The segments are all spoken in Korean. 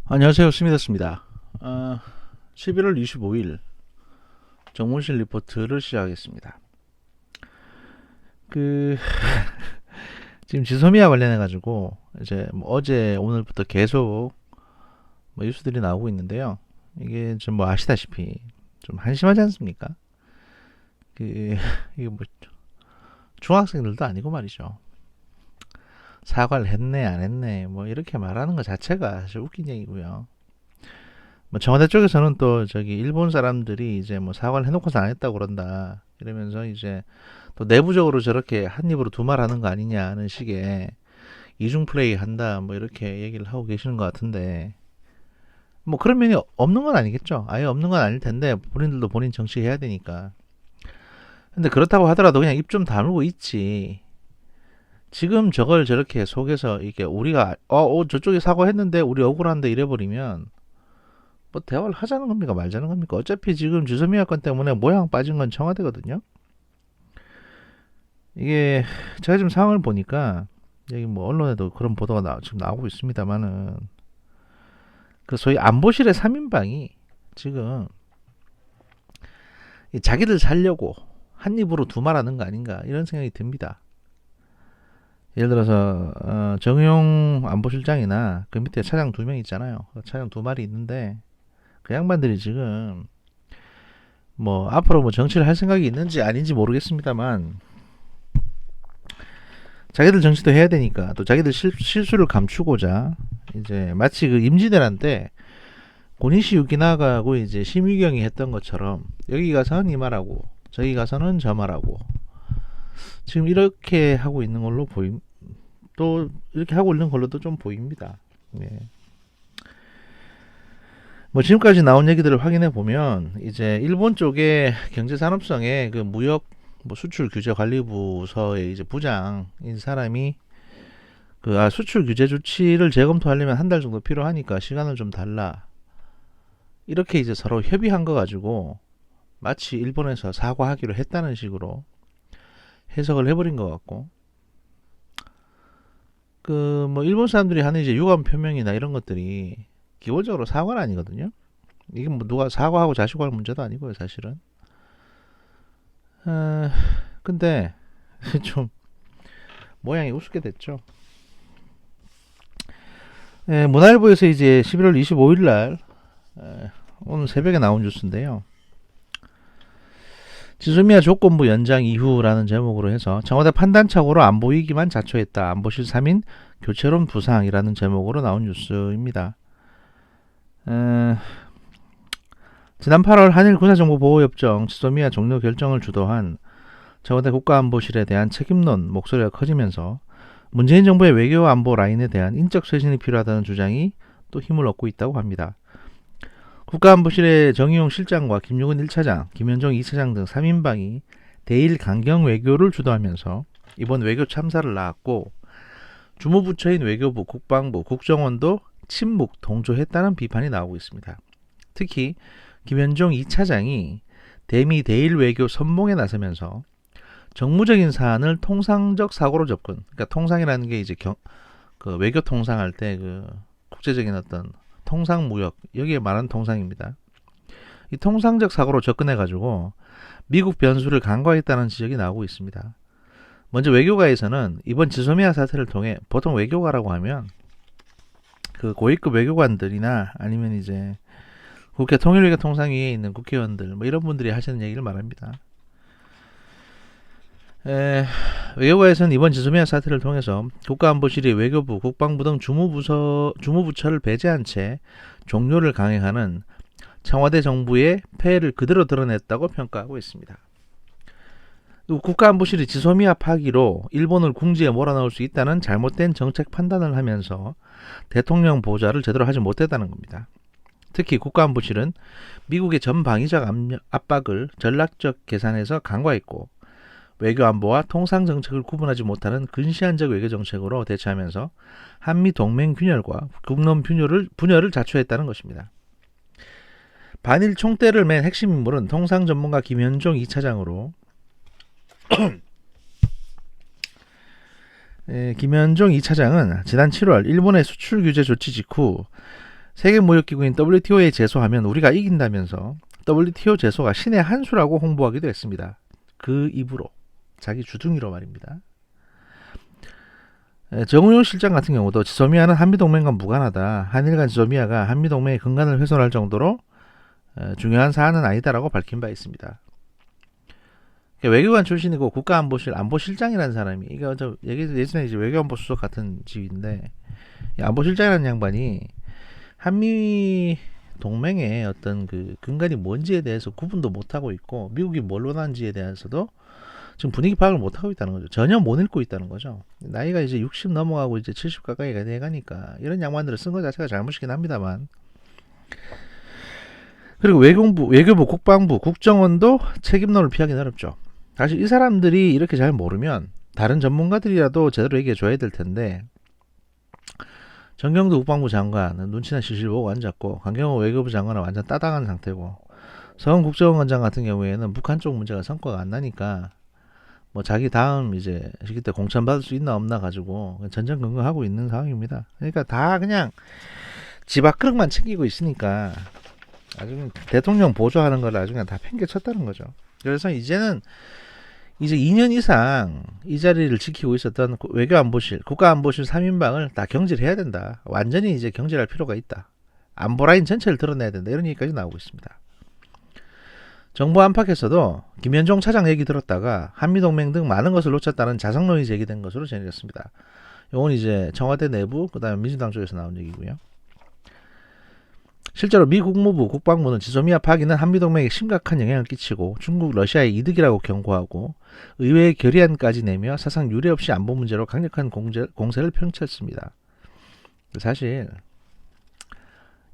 안녕하세요. 스미더스입니다. 11월 25일 정무실 리포트를 시작하겠습니다. 그 지금 지소미아 관련해 가지고 이제 뭐 어제 오늘부터 계속 뭐 뉴스들이 나오고 있는데요. 이게 좀 뭐 아시다시피 좀 한심하지 않습니까? 그 이게 뭐 중학생들도 아니고 말이죠. 사과를 했네 안 했네 뭐 이렇게 말하는 것 자체가 사실 웃긴 얘기고요. 뭐 청와대 쪽에서는 또 저기 일본 사람들이 이제 뭐 사과를 해놓고서 안 했다고 그런다 이러면서 이제 또 내부적으로 저렇게 한 입으로 두 말 하는 거 아니냐는 식의 이중 플레이 한다 뭐 이렇게 얘기를 하고 계시는 것 같은데 뭐 그런 면이 없는 건 아니겠죠. 아예 없는 건 아닐 텐데 본인들도 본인 정치 해야 되니까. 근데 그렇다고 하더라도 그냥 입 좀 다물고 있지. 지금 저걸 저렇게 속에서 이게 우리가 저쪽이 사과했는데 우리 억울한데 이래버리면 뭐 대화를 하자는 겁니까 말자는 겁니까? 어차피 지금 주소미아 건 때문에 모양 빠진 건 청와대거든요. 이게 제가 지금 상황을 보니까 여기 뭐 언론에도 그런 보도가 지금 나오고 있습니다만은 그 소위 안보실의 3인방이 지금 자기들 살려고 한 입으로 두 말하는 거 아닌가 이런 생각이 듭니다. 예를 들어서 정용 안보실장이나 그 밑에 차장 두 명 있잖아요. 차장 두 마리 있는데 그 양반들이 지금 뭐 앞으로 뭐 정치를 할 생각이 있는지 아닌지 모르겠습니다만 자기들 정치도 해야 되니까 또 자기들 실수를 감추고자 이제 마치 그 임진왜란 때 고니시 유기나가고 이제 심유경이 했던 것처럼 여기 가서는 이 말하고 저기 가서는 저 말하고 지금 이렇게 하고 있는 걸로 또 이렇게 하고 있는 걸로도 좀 보입니다. 예. 뭐 지금까지 나온 얘기들을 확인해 보면 이제 일본 쪽의 경제산업성의 그 무역 뭐 수출 규제 관리부서의 이제 부장인 사람이 수출 규제 조치를 재검토하려면 한 달 정도 필요하니까 시간을 좀 달라. 이렇게 이제 서로 협의한 거 가지고 마치 일본에서 사과하기로 했다는 식으로 해석을 해버린 것 같고 그 뭐 일본 사람들이 하는 이제 유감 표명이나 이런 것들이 기본적으로 사과는 아니거든요. 이게 뭐 누가 사과하고 자시고할 문제도 아니고요, 사실은. 근데 좀 모양이 우습게 됐죠. 문화일보에서 이제 11월 25일 날 오늘 새벽에 나온 뉴스인데요. 지소미아 조건부 연장 이후라는 제목으로 해서 청와대 판단착오로 안보 위기만 자초했다. 안보실 3인 교체론 부상이라는 제목으로 나온 뉴스입니다. 지난 8월 한일 군사정보보호협정 지소미아 종료 결정을 주도한 청와대 국가안보실에 대한 책임론 목소리가 커지면서 문재인 정부의 외교 안보 라인에 대한 인적 쇄신이 필요하다는 주장이 또 힘을 얻고 있다고 합니다. 국가안보실의 정의용 실장과 김용은 1차장, 김현종 2차장 등 3인방이 대일 강경 외교를 주도하면서 이번 외교 참사를 낳았고 주무부처인 외교부, 국방부, 국정원도 침묵, 동조했다는 비판이 나오고 있습니다. 특히 김현종 2차장이 대미 대일 외교 선봉에 나서면서 정무적인 사안을 통상적 사고로 접근. 그러니까 통상이라는 게 이제 그 외교 통상할 때 그 국제적인 어떤 통상 무역 여기에 말하는 통상입니다. 이 통상적 사고로 접근해가지고 미국 변수를 간과했다는 지적이 나오고 있습니다. 먼저 외교가에서는 이번 지소미아 사태를 통해 보통 외교가라고 하면 그 고위급 외교관들이나 아니면 이제 국회 통일외교 통상위에 있는 국회의원들 뭐 이런 분들이 하시는 얘기를 말합니다. 외교가에서는 이번 지소미아 사태를 통해서 국가안보실이 외교부, 국방부 등 주무부처를 배제한 채 종료를 강행하는 청와대 정부의 폐해를 그대로 드러냈다고 평가하고 있습니다. 국가안보실이 지소미아 파기로 일본을 궁지에 몰아넣을 수 있다는 잘못된 정책 판단을 하면서 대통령 보좌를 제대로 하지 못했다는 겁니다. 특히 국가안보실은 미국의 전방위적 압박을 전략적 계산에서 간과했고 외교안보와 통상정책을 구분하지 못하는 근시안적 외교정책으로 대처하면서 한미 동맹 균열과 국론 분열을 자초했다는 것입니다. 반일 총대를 맨 핵심 인물은 통상전문가 김현종 2차장으로 김현종 2차장은 지난 7월 일본의 수출 규제 조치 직후 세계무역기구인 WTO에 제소하면 우리가 이긴다면서 WTO 제소가 신의 한 수라고 홍보하기도 했습니다. 그 입으로, 자기 주둥이로 말입니다. 정우용 실장 같은 경우도 지소미아는 한미동맹과 무관하다. 한일 간 지소미아가 한미동맹의 근간을 훼손할 정도로 중요한 사안은 아니다라고 밝힌 바 있습니다. 외교관 출신이고 국가안보실 안보실장이라는 사람이, 이게 예전에 이제 외교안보 수석 같은 직위인데, 안보실장이라는 양반이 한미 동맹의 어떤 그 근간이 뭔지에 대해서 구분도 못하고 있고, 미국이 뭘 원하는지에 대해서도 지금 분위기 파악을 못하고 있다는 거죠. 전혀 못 읽고 있다는 거죠. 나이가 이제 60 넘어가고 이제 70 가까이가 돼가니까 이런 양반들을 쓴 것 자체가 잘못이긴 합니다만. 그리고 외교부, 국방부, 국정원도 책임론을 피하기는 어렵죠. 사실 이 사람들이 이렇게 잘 모르면 다른 전문가들이라도 제대로 얘기해 줘야 될 텐데, 정경도 국방부 장관은 눈치나 실실 보고 앉았고, 강경호 외교부 장관은 완전 따당한 상태고, 서훈 국정원장 같은 경우에는 북한 쪽 문제가 성과가 안 나니까 뭐 자기 다음 이제 시기 때 공천 받을 수 있나 없나 가지고 전전긍긍하고 있는 상황입니다. 그러니까 다 그냥 집 앞그릇만 챙기고 있으니까 아주 대통령 보조하는 걸 아주 그냥 다 팽개쳤다는 거죠. 그래서 이제는 이제 2년 이상 이 자리를 지키고 있었던 외교안보실, 국가안보실 3인방을 다 경질해야 된다. 완전히 이제 경질할 필요가 있다. 안보라인 전체를 드러내야 된다. 이런 얘기까지 나오고 있습니다. 정부 안팎에서도 김현종 차장 얘기 들었다가 한미동맹 등 많은 것을 놓쳤다는 자성론이 제기된 것으로 전해졌습니다. 이건 이제 청와대 내부, 그 다음에 민주당 쪽에서 나온 얘기고요. 실제로 미 국무부, 국방부는 지소미아 파기는 한미동맹에 심각한 영향을 끼치고 중국, 러시아의 이득이라고 경고하고 의회의 결의안까지 내며 사상 유례 없이 안보 문제로 강력한 공세를 펼쳤습니다. 사실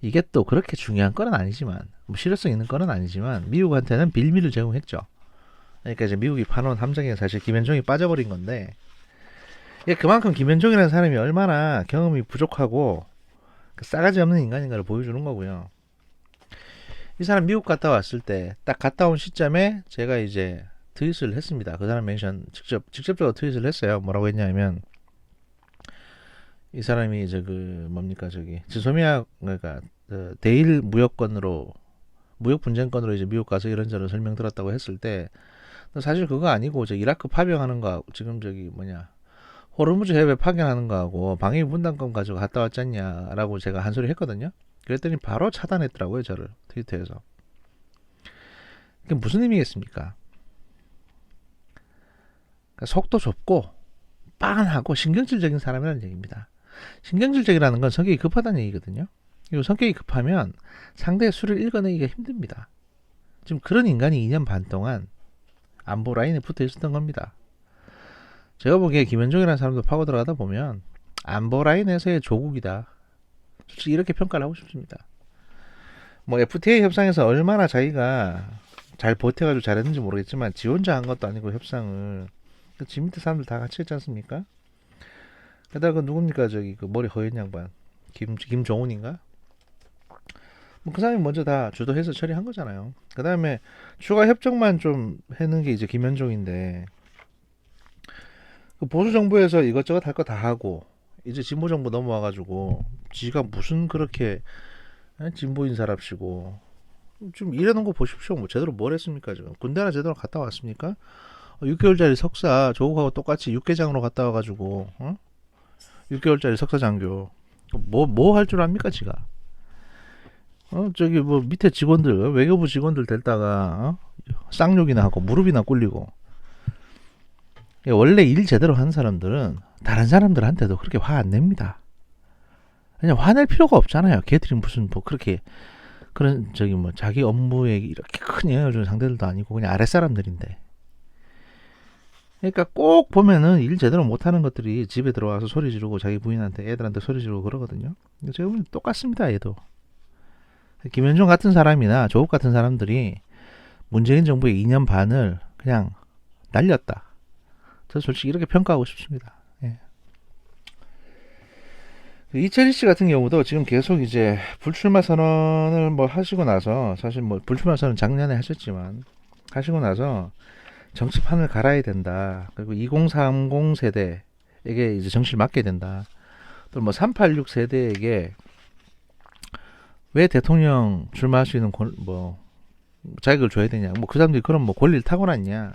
이게 또 그렇게 중요한 건 아니지만, 뭐 실효성 있는 건 아니지만 미국한테는 빌미를 제공했죠. 그러니까 이제 미국이 파놓은 함정에 사실 김현종이 빠져버린 건데, 이게 그만큼 김현종이라는 사람이 얼마나 경험이 부족하고 싸가지 없는 인간인가를 보여주는 거고요. 이 사람 미국 갔다 왔을 때 딱 갔다 온 시점에 제가 이제 트윗을 했습니다. 그 사람 멘션 직접적으로 트윗을 했어요. 뭐라고 했냐면, 이 사람이 이제 그 뭡니까 저기 지소미아, 그러니까 대일 무역 분쟁권으로 이제 미국 가서 이런저런 설명 들었다고 했을 때, 사실 그거 아니고 저 이라크 파병하는 거, 지금 저기 뭐냐 호르무즈 해협에 파견하는 거하고 방위 분담권 가지고 갔다 왔잖냐라고 제가 한 소리 했거든요. 그랬더니 바로 차단했더라고요, 저를 트위터에서. 그게 무슨 의미겠습니까? 그러니까 속도 좁고 빤하고 신경질적인 사람이라는 얘기입니다. 신경질적이라는 건 성격이 급하다는 얘기거든요. 그리고 성격이 급하면 상대의 수를 읽어내기가 힘듭니다. 지금 그런 인간이 2년 반 동안 안보 라인에 붙어 있었던 겁니다. 제가 보기에 김현종이라는 사람도 파고 들어가다 보면 안보 라인에서의 조국이다. 솔직히 이렇게 평가를 하고 싶습니다. 뭐 FTA 협상에서 얼마나 자기가 잘 버텨가지고 잘했는지 모르겠지만 지 혼자 한 것도 아니고 협상을 지 밑에 사람들 다 같이 했지 않습니까? 게다가 그 누굽니까 저기 그 머리 허연 양반 김종훈인가? 뭐 그 사람이 먼저 다 주도해서 처리한 거잖아요. 그 다음에 추가 협정만 좀 해는 게 이제 김현종인데, 그 보수 정부에서 이것저것 할 거 다 하고 이제 진보 정부 넘어와가지고 지가 무슨 그렇게 진보인 사람시고 지금 일해놓은 거 보십시오. 뭐 제대로 뭘 했습니까? 지금 군대나 제대로 갔다 왔습니까? 6개월짜리 석사 조국하고 똑같이 육개장으로 갔다 와가지고 6개월짜리 석사 장교 뭐 할 줄 압니까 지가? 저기 뭐 밑에 직원들, 외교부 직원들 데다가 쌍욕이나 하고 무릎이나 꿇리고. 원래 일 제대로 하는 사람들은 다른 사람들한테도 그렇게 화 안 냅니다. 그냥 화낼 필요가 없잖아요. 걔들이 무슨 뭐 그렇게 그런 저기 뭐 자기 업무에 이렇게 큰 영향을 주는 상대들도 아니고 그냥 아랫사람들인데. 그러니까 꼭 보면은 일 제대로 못하는 것들이 집에 들어와서 소리 지르고 자기 부인한테, 애들한테 소리 지르고 그러거든요. 제가 보면 똑같습니다. 얘도. 김현종 같은 사람이나 조국 같은 사람들이 문재인 정부의 2년 반을 그냥 날렸다. 저 솔직히 이렇게 평가하고 싶습니다. 예. 이철희 씨 같은 경우도 지금 계속 이제 불출마 선언을 뭐 하시고 나서, 사실 뭐 불출마 선언 작년에 하셨지만 하시고 나서 정치판을 갈아야 된다. 그리고 2030 세대에게 이제 정치를 맡게 된다. 또 뭐 386 세대에게 왜 대통령 출마할 수 있는 자격을 줘야 되냐? 뭐 그 사람들이 그런 뭐 권리를 타고났냐?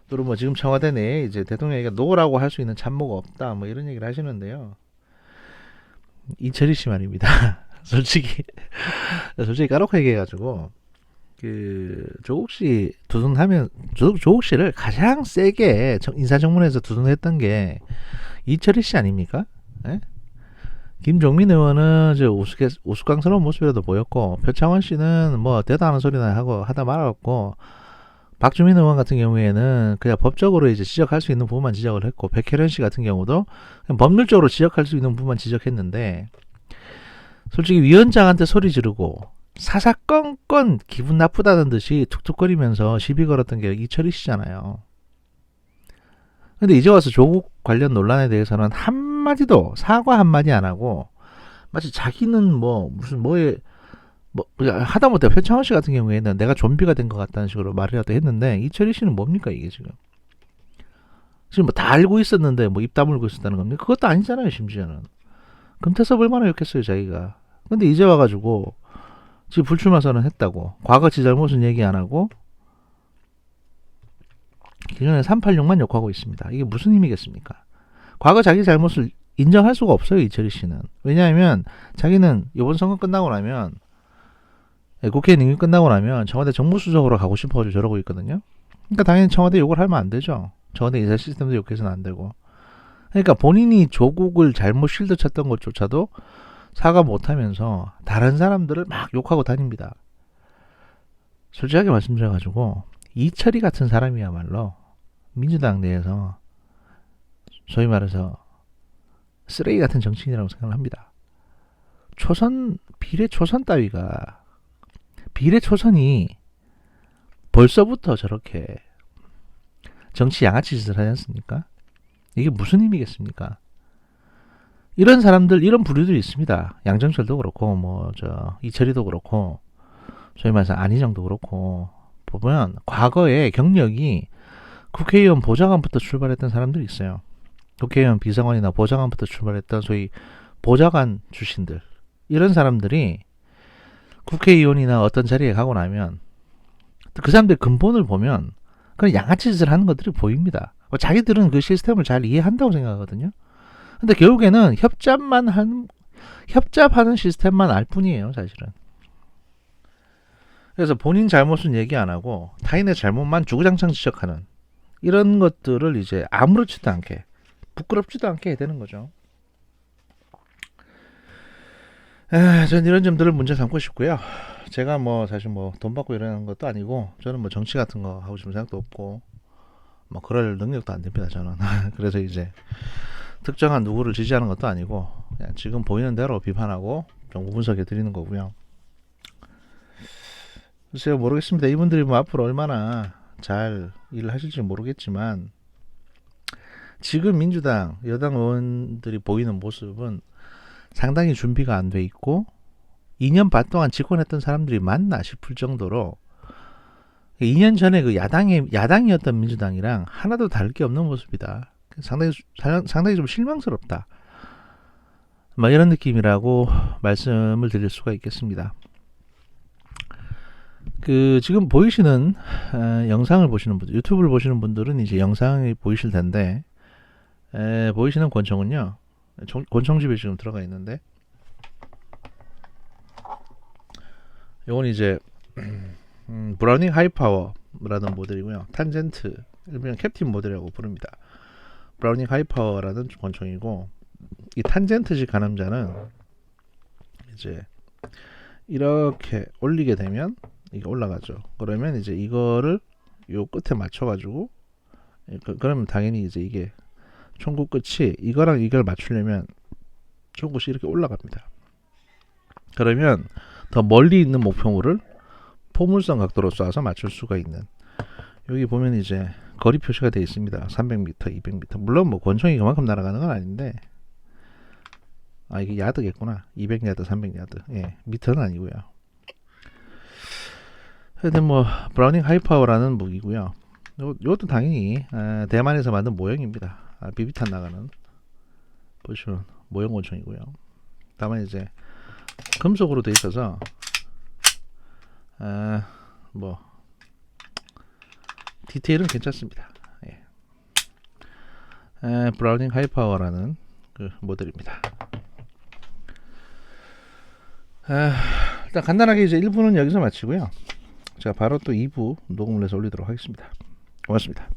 또는 뭐 지금 청와대 내에 이제 대통령에게 노라고 할 수 있는 참모가 없다. 뭐 이런 얘기를 하시는데요. 이철희 씨 말입니다. 솔직히 까놓고 얘기해가지고 그 조국 씨 두둔하면 조국 씨를 가장 세게 인사청문회에서 두둔했던 게 이철희 씨 아닙니까? 예? 김종민 의원은 저 우스꽝스러운 모습이라도 보였고 표창원 씨는 뭐 대단한 소리나 하고 하다 말았고 박주민 의원 같은 경우에는 그냥 법적으로 이제 지적할 수 있는 부분만 지적을 했고 백혜련 씨 같은 경우도 그냥 법률적으로 지적할 수 있는 부분만 지적했는데 솔직히 위원장한테 소리 지르고 사사건건 기분 나쁘다는 듯이 툭툭거리면서 시비 걸었던 게 이철희 씨잖아요. 근데 이제 와서 조국 관련 논란에 대해서는 한마디도 사과 한마디 안 하고 마치 자기는 뭐 무슨 뭐에 뭐 하다못해 표창원 씨 같은 경우에는 내가 좀비가 된 것 같다는 식으로 말이라도 했는데 이철희 씨는 뭡니까 이게 지금 뭐 다 알고 있었는데 뭐 입 다물고 있었다는 겁니까? 그것도 아니잖아요. 심지어는 금태섭 얼마나 욕했어요 자기가. 근데 이제 와가지고 지금 불출마 선언했다고 과거 지 잘못은 얘기 안 하고 기존에 386만 욕하고 있습니다. 이게 무슨 의미겠습니까? 과거 자기 잘못을 인정할 수가 없어요. 이철희 씨는. 왜냐하면 자기는 이번 선거 끝나고 나면 국회 임기 끝나고 나면 청와대 정무수석으로 가고 싶어가지고 저러고 있거든요. 그러니까 당연히 청와대 욕을 하면 안 되죠. 청와대 인사 시스템도 욕해서는 안 되고. 그러니까 본인이 조국을 잘못 실드 쳤던 것조차도 사과 못하면서 다른 사람들을 막 욕하고 다닙니다. 솔직하게 말씀드려가지고 이철희 같은 사람이야말로 민주당 내에서 소위 말해서 쓰레기 같은 정치인이라고 생각을 합니다. 비례초선 따위가 비례초선이 벌써부터 저렇게 정치 양아치 짓을 하지 않습니까? 이게 무슨 의미겠습니까? 이런 사람들, 이런 부류들이 있습니다. 양정철도 그렇고, 이철희도 그렇고, 소위 말해서 안희정도 그렇고, 보면, 과거에 경력이 국회의원 보좌관부터 출발했던 사람들이 있어요. 국회의원 비서관이나 보좌관부터 출발했던 소위 보좌관 출신들. 이런 사람들이 국회의원이나 어떤 자리에 가고 나면, 그 사람들 근본을 보면, 그런 양아치 짓을 하는 것들이 보입니다. 자기들은 그 시스템을 잘 이해한다고 생각하거든요. 근데 결국에는 협잡하는 시스템만 알 뿐이에요, 사실은. 그래서 본인 잘못은 얘기 안 하고 타인의 잘못만 주구장창 지적하는 이런 것들을 이제 아무렇지도 않게 부끄럽지도 않게 해야 되는 거죠. 저는 이런 점들을 문제 삼고 싶고요. 제가 사실 돈 받고 이러는 것도 아니고 저는 정치 같은 거 하고 싶은 생각도 없고 그럴 능력도 안 됩니다, 저는. 그래서 이제 특정한 누구를 지지하는 것도 아니고 그냥 지금 보이는 대로 비판하고 정보 분석해 드리는 거고요. 글쎄요, 모르겠습니다. 이분들이 앞으로 얼마나 잘 일을 하실지 모르겠지만 지금 민주당 여당 의원들이 보이는 모습은 상당히 준비가 안 돼 있고 2년 반 동안 집권했던 사람들이 맞나 싶을 정도로 2년 전에 그 야당이었던 민주당이랑 하나도 다를 게 없는 모습이다. 상당히 좀 실망스럽다. 이런 느낌이라고 말씀을 드릴 수가 있겠습니다. 지금 보이시는 영상을 보시는 분들, 유튜브를 보시는 분들은 이제 영상이 보이실 텐데 보이시는 권총은요. 권총집에 지금 들어가 있는데 이건 이제 브라우닝 하이파워라는 모델이고요. 탄젠트, 일명 캡틴 모델이라고 부릅니다. 브라우닝 하이파워라는 권총이고 이 탄젠트식 가늠자는 이제 이렇게 올리게 되면 이게 올라가죠. 그러면 이제 이거를 요 끝에 맞춰가지고 그러면 당연히 이제 이게 총구 끝이 이거랑 이걸 맞추려면 총구시 이렇게 올라갑니다. 그러면 더 멀리 있는 목표물을 포물선 각도로 쏴서 맞출 수가 있는, 여기 보면 이제 거리 표시가 되어 있습니다. 300m, 200m. 물론 권총이 그만큼 날아가는 건 아닌데 이게 야드겠구나. 200야드, 300야드. 예, 미터는 아니고요. 하여튼 브라우닝 하이파워라는 무기고요. 이것도 당연히 대만에서 만든 모형입니다. 비비탄 나가는 보시면 모형 권총이고요. 다만 이제 금속으로 되어 있어서 뭐 디테일은 괜찮습니다. 예. 브라우닝 하이파워라는 그 모델입니다. 일단 간단하게 이제 1부는 여기서 마치고요. 제가 바로 또 2부 녹음을 해서 올리도록 하겠습니다. 고맙습니다.